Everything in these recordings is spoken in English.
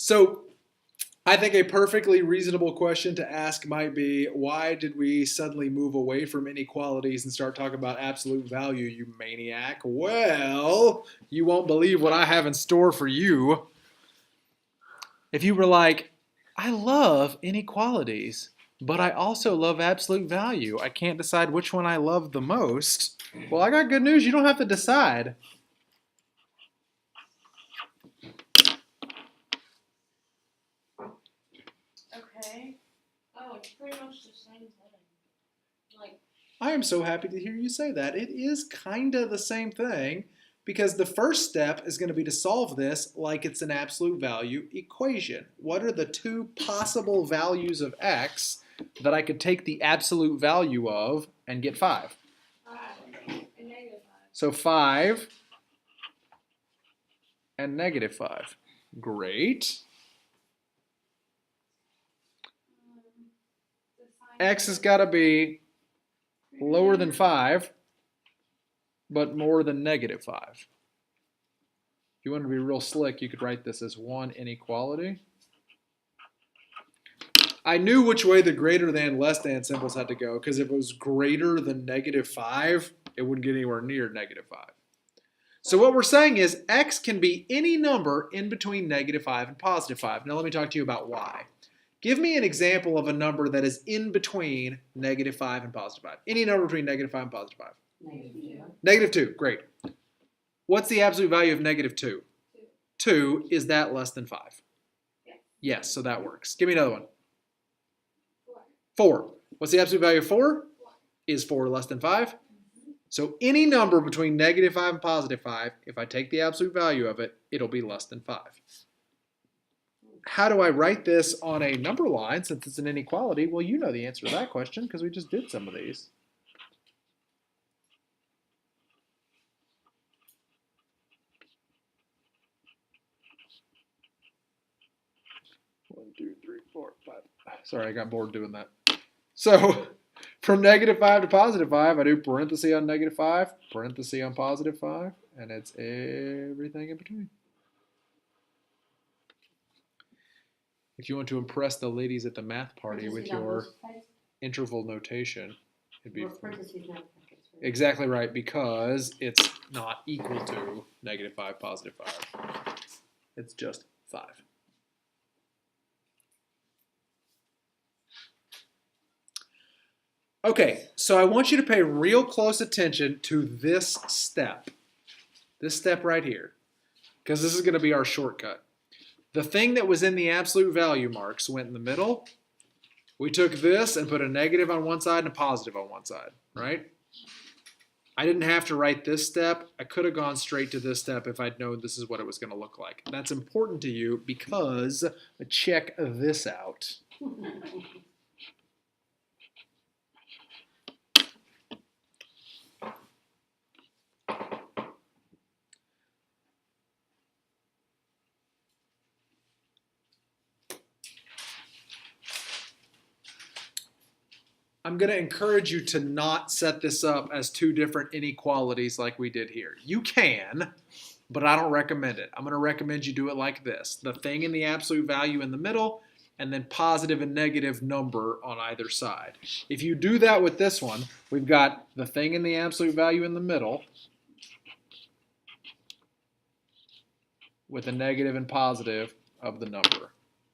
So I think a perfectly reasonable question to ask might be, why did we suddenly move away from inequalities and start talking about absolute value, you maniac? Well, you won't believe what I have in store for you. If you were like, I love inequalities, but I also love absolute value. I can't decide which one I love the most. Well, I got good news. You don't have to decide. Okay. Oh, it's pretty much the same thing. Like, I am so happy to hear you say that. It is kind of the same thing because the first step is going to be to solve this like it's an absolute value equation. What are the two possible values of x that I could take the absolute value of and get 5? 5 and negative 5. So 5 and negative 5. Great. X has got to be lower than 5, but more than negative 5. If you want to be real slick, you could write this as one inequality. I knew which way the greater than, less than symbols had to go, because if it was greater than negative 5, it wouldn't get anywhere near negative 5. So what we're saying is x can be any number in between negative 5 and positive 5. Now let me talk to you about why. Give me an example of a number that is in between negative 5 and positive 5. Any number between negative 5 and positive 5. Negative 2. Negative 2, great. What's the absolute value of negative 2? 2, is that less than 5? Yeah. Yes, so that works. Give me another one. 4. 4. What's the absolute value of 4? Is 4 less than 5? So any number between negative 5 and positive 5, if I take the absolute value of it, it'll be less than 5. How do I write this on a number line since it's an inequality? Well, you know the answer to that question because we just did some of these. One, two, three, four, five. Sorry, I got bored doing that. So from negative 5 to positive 5, I do parenthesis on negative 5, parenthesis on positive 5, and it's everything in between. If you want to impress the ladies at the math party with your interval notation, it'd be exactly right, because it's not equal to negative 5, positive 5. It's just 5. Okay, so I want you to pay real close attention to this step right here, because this is going to be our shortcut. The thing that was in the absolute value marks went in the middle. We took this and put a negative on one side and a positive on one side, right? I didn't have to write this step. I could have gone straight to this step if I'd known this is what it was going to look like. That's important to you because check this out. I'm going to encourage you to not set this up as two different inequalities like we did here. You can, but I don't recommend it. I'm going to recommend you do it like this. The thing in the absolute value in the middle, and then positive and negative number on either side. If you do that with this one, we've got the thing in the absolute value in the middle with a negative and positive of the number.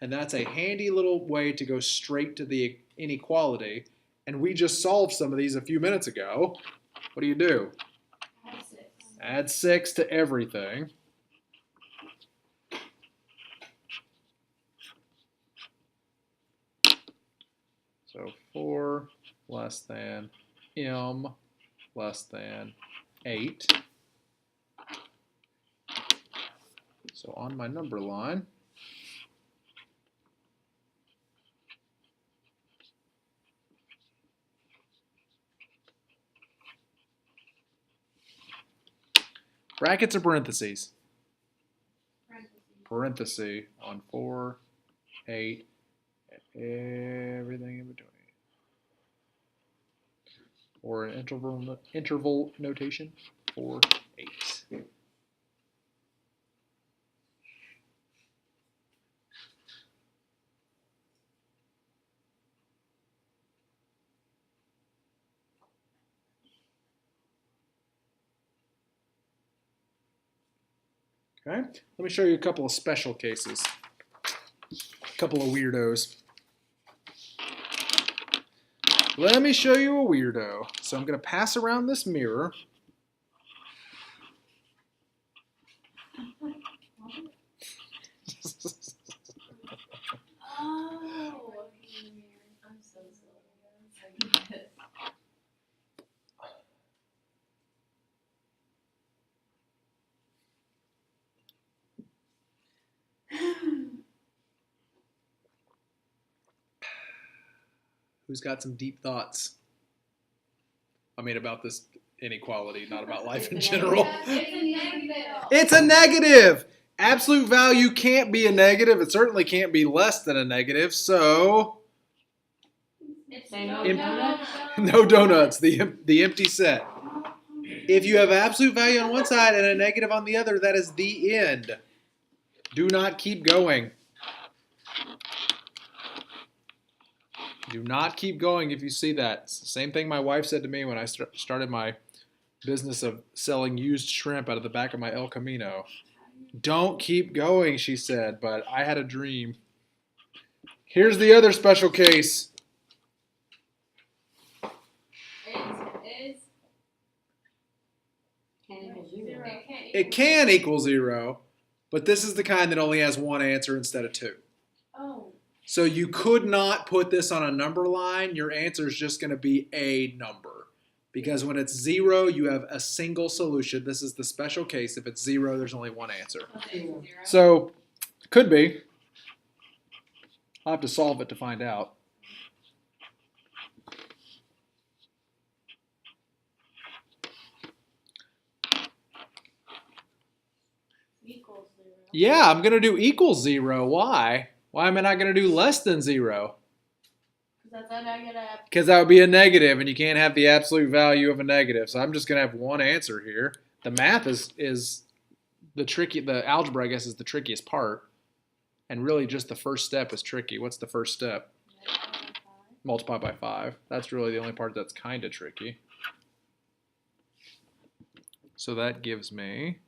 And that's a handy little way to go straight to the inequality. And we just solved some of these a few minutes ago. What do? Add 6. Add 6 to everything. So 4 less than m less than 8. So on my number line, brackets or parentheses? Parenthesis on 4, 8, and everything in between. Or an interval notation, 4, 8. Okay, let me show you a couple of special cases. A couple of weirdos. Let me show you a weirdo. So I'm going to pass around this mirror. Oh, I'm so silly. Who's got some deep thoughts? I mean, about this inequality, not about life in general. It's a negative. It's a negative. Absolute value can't be a negative. It certainly can't be less than a negative. So, It's Say no no donuts. no donuts. The empty set. If you have absolute value on one side and a negative on the other, that is the end. Do not keep going. Do not keep going if you see that. It's the same thing my wife said to me when I started my business of selling used shrimp out of the back of my El Camino. Don't keep going, she said, but I had a dream. Here's the other special case. It can equal 0, but this is the kind that only has one answer instead of two. Oh. So you could not put this on a number line. Your answer is just going to be a number. Because when it's 0, you have a single solution. This is the special case. If it's 0, there's only one answer. Okay, 0. So, could be. I'll have to solve it to find out. Equals 0. Yeah, I'm going to do equals 0. Why? Why am I not going to do less than 0? Because that's a negative. Because that would be a negative, and you can't have the absolute value of a negative. So I'm just going to have one answer here. The math is the tricky. The algebra, I guess, is the trickiest part. And really, just the first step is tricky. What's the first step? Multiply by 5. That's really the only part that's kind of tricky. So that gives me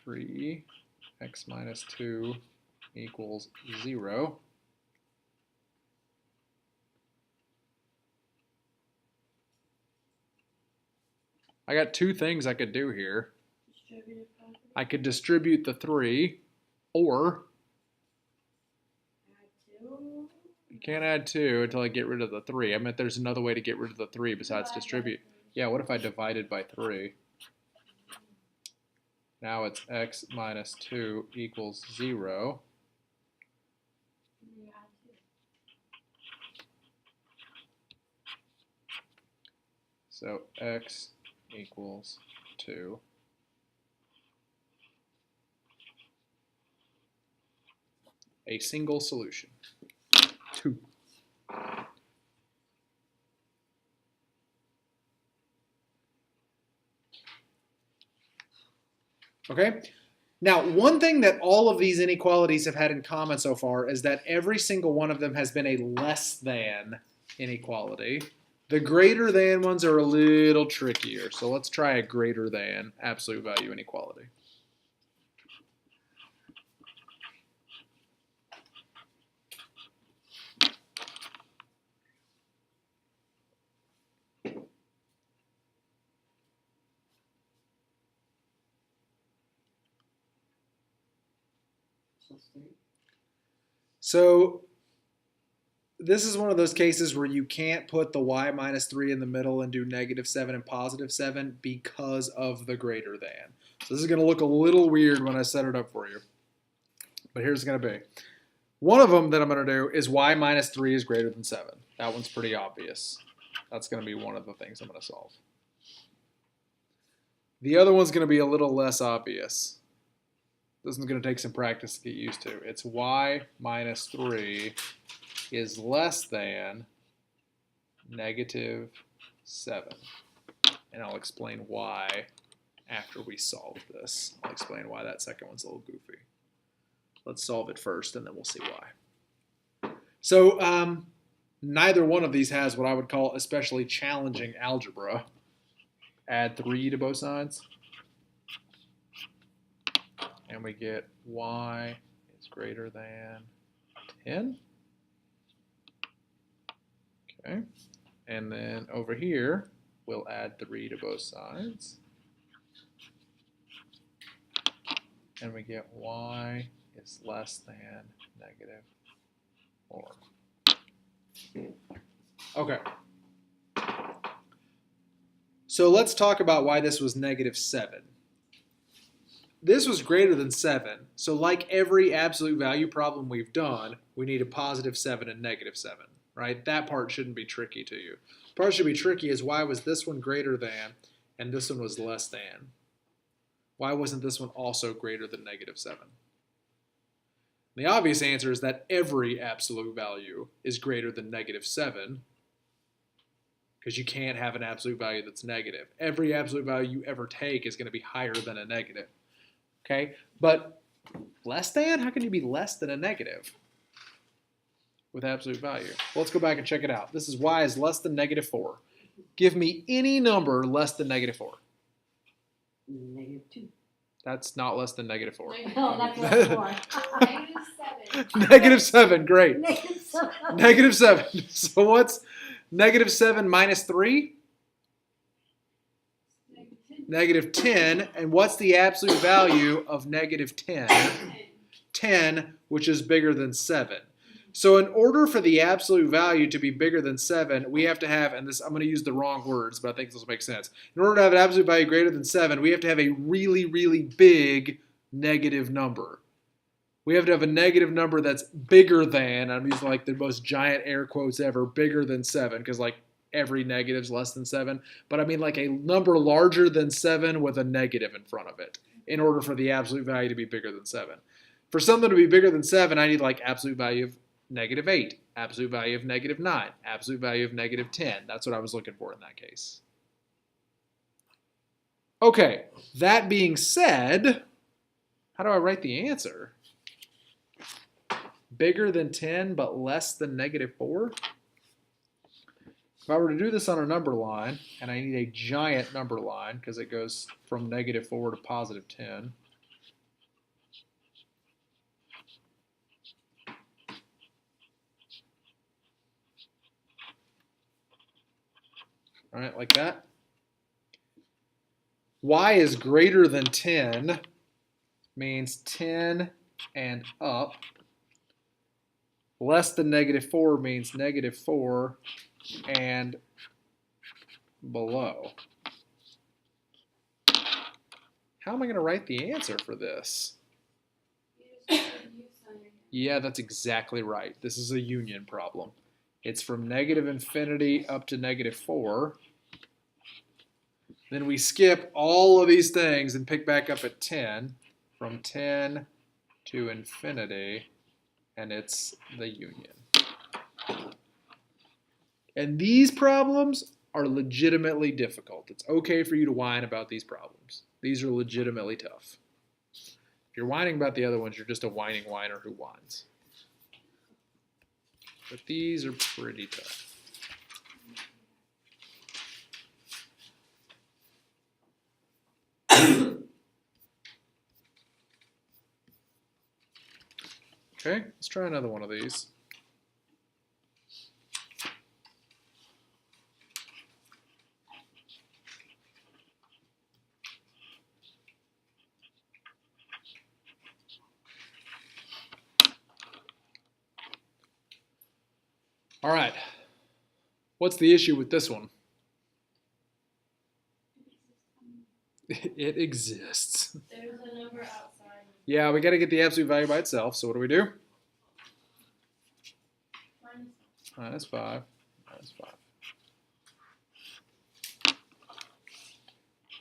3x minus 2 equals 0. I got two things I could do here. Distributive property. I could distribute the 3, or Add 2. you can't add 2 until I get rid of the 3. I meant there's another way to get rid of the 3 besides distribute. Yeah, what if I divided by 3? Now it's x minus 2 equals 0. And then you add 2. So x equals 2. A single solution. 2. Okay? Now, one thing that all of these inequalities have had in common so far is that every single one of them has been a less than inequality. The greater than ones are a little trickier. So let's try a greater than absolute value inequality. So this is one of those cases where you can't put the y minus 3 in the middle and do -7 and +7 because of the greater than. So this is going to look a little weird when I set it up for you. But here's going to be. One of them that I'm going to do is y minus 3 is greater than 7. That one's pretty obvious. That's going to be one of the things I'm going to solve. The other one's going to be a little less obvious. This is going to take some practice to get used to. It's y minus 3 is less than -7. And I'll explain why after we solve this. I'll explain why that second one's a little goofy. Let's solve it first, and then we'll see why. So neither one of these has what I would call especially challenging algebra. Add 3 to both sides. we get y is greater than 10. Okay, and then over here, we'll add 3 to both sides. And we get y is less than negative 4. Okay. So let's talk about why this was negative 7. This was greater than 7, so like every absolute value problem we've done, we need a positive 7 and negative 7, right? That part shouldn't be tricky to you. The part that should be tricky is why was this one greater than and this one was less than? Why wasn't this one also greater than negative 7? The obvious answer is that every absolute value is greater than negative 7, because you can't have an absolute value that's negative. Every absolute value you ever take is going to be higher than a negative. Okay, but less than? How can you be less than a negative with absolute value? Well, let's go back and check it out. This is y is less than negative 4. Give me any number less than negative 4. Negative 2. That's not less than negative 4. No, that's less than 4. -7. Negative 7, great. Negative 7. Negative 7. So what's negative 7 minus 3? Negative 10. And what's the absolute value of negative 10? 10, which is bigger than 7. So in order for the absolute value to be bigger than 7, we have to have, and this I'm going to use the wrong words, but I think this will make sense. In order to have an absolute value greater than 7, we have to have a really, really big negative number. We have to have a negative number that's bigger than, I'm using like the most giant air quotes ever, bigger than 7, because like every negative is less than 7. But I mean like a number larger than 7 with a negative in front of it in order for the absolute value to be bigger than 7. For something to be bigger than 7, I need like absolute value of negative 8, absolute value of negative 9, absolute value of negative 10. That's what I was looking for in that case. Okay, that being said, how do I write the answer? Bigger than 10 but less than negative 4? If I were to do this on a number line, and I need a giant number line because it goes from negative 4 to positive 10, all right, like that. Y is greater than 10 means 10 and up. Less than negative 4 means negative 4 and below. How am I going to write the answer for this? Yeah, that's exactly right. This is a union problem. It's from negative infinity up to negative 4. Then we skip all of these things and pick back up at 10. From 10 to infinity, and it's the union. And these problems are legitimately difficult. It's okay for you to whine about these problems. These are legitimately tough. If you're whining about the other ones, you're just a whining whiner who whines. But these are pretty tough. Okay, let's try another one of these. All right, what's the issue with this one? It exists. There's a number outside. Yeah, we got to get the absolute value by itself. So what do we do? Minus 5. Minus 5.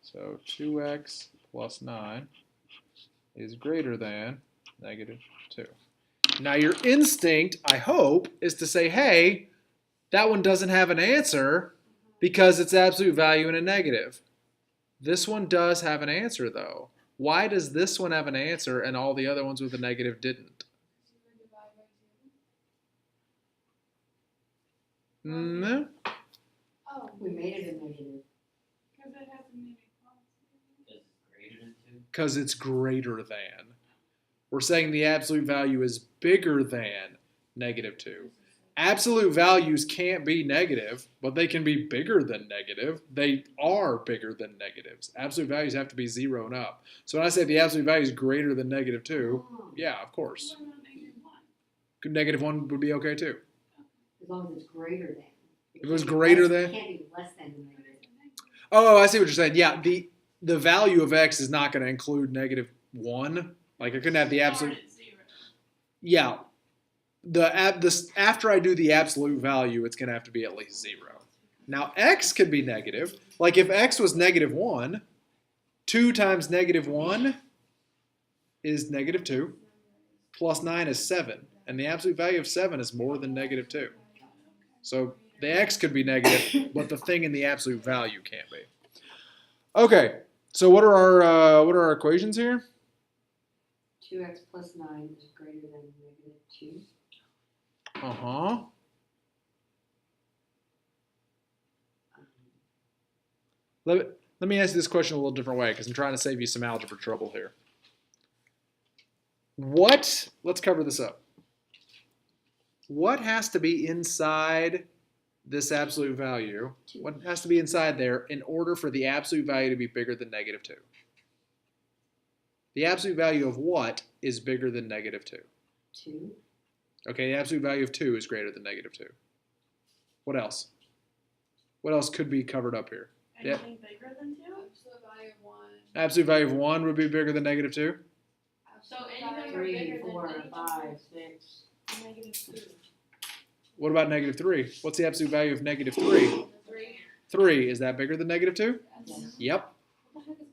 So 2x plus 9 is greater than negative 2. Now your instinct, I hope, is to say, hey, that one doesn't have an answer because it's absolute value in a negative. This one does have an answer, though. Why does this one have an answer and all the other ones with a negative didn't? No. Oh. We made it a negative. Because it has a negative. Because it's greater than. We're saying the absolute value is bigger than negative 2. Absolute values can't be negative, but they can be bigger than negative. They are bigger than negatives. Absolute values have to be 0 and up. So when I say the absolute value is greater than negative 2, Oh, yeah, of course. What about negative 1? Negative 1 would be okay too. as long as it's greater than. If it was can't be greater less- than? It can't be less than the negative. Oh, I see what you're saying. Yeah, the value of x is not going to include negative 1. Like I couldn't have the absolute. Start at 0. Yeah, after I do the absolute value, it's going to have to be at least 0. Now x can be negative. Like if x was negative 1, 2 times negative 1 is negative 2, plus 9 is 7, and the absolute value of 7 is more than negative 2. So the x could be negative, but the thing in the absolute value can't be. Okay, so what are our equations here? 2x plus 9 is greater than negative 2. Uh-huh. Let me ask you this question a little different way because I'm trying to save you some algebra trouble here. Let's cover this up. What has to be inside this absolute value? What has to be inside there in order for the absolute value to be bigger than negative 2? The absolute value of what is bigger than negative 2? 2. Okay, the absolute value of 2 is greater than negative 2. What else? What else could be covered up here? Anything bigger than 2? Absolute value of 1. Absolute value of 1 would be bigger than negative 2? So anything 3, bigger than 4, negative 5, 6. negative 2. What about negative 3? What's the absolute value of negative 3? 3. 3, is that bigger than negative 2? Yes. Yep. What the heck is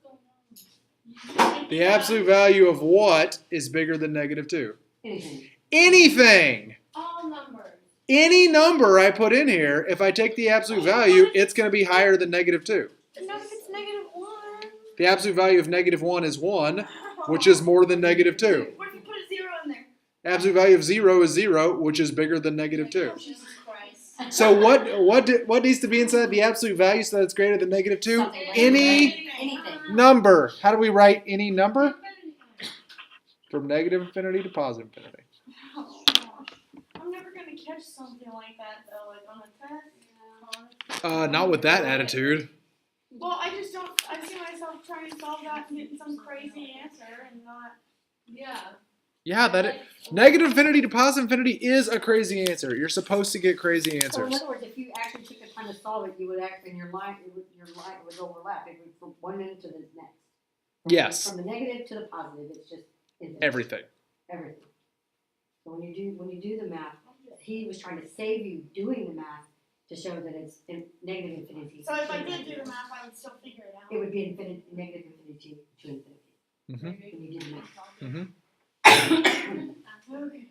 going on? The absolute value of what is bigger than negative 2? Anything. Anything! All numbers. Any number I put in here, if I take the absolute value, it's going to be higher than negative 2. Not if it's negative 1. The absolute value of negative 1 is 1, which is more than negative 2. What if you put a 0 in there? Absolute value of 0 is 0, which is bigger than negative 2. Jesus Christ. So what needs to be inside the absolute value so that it's greater than negative 2? Something like Any Anything. number. How do we write any number? From negative infinity to positive infinity. Oh, gosh. I'm never going to catch something like that, though, like on a test. Not with that attitude. Well, I just don't, I see myself trying to solve that and getting some crazy answer and not. Yeah. Yeah, negative infinity to positive infinity is a crazy answer. You're supposed to get crazy So in answers. other words, if you actually took the time to solve it, you would act in your line would overlap. It would from one minute to the next. Yes. From the negative to the positive, it's just infinite. Everything. Everything. So when you do the math, he was trying to save you doing the math to show that it's negative infinity. So if I did do the math, I would still figure it out. it would be infinite, negative infinity to infinity Mm-hmm. when you did the math. Mm-hmm. Okay.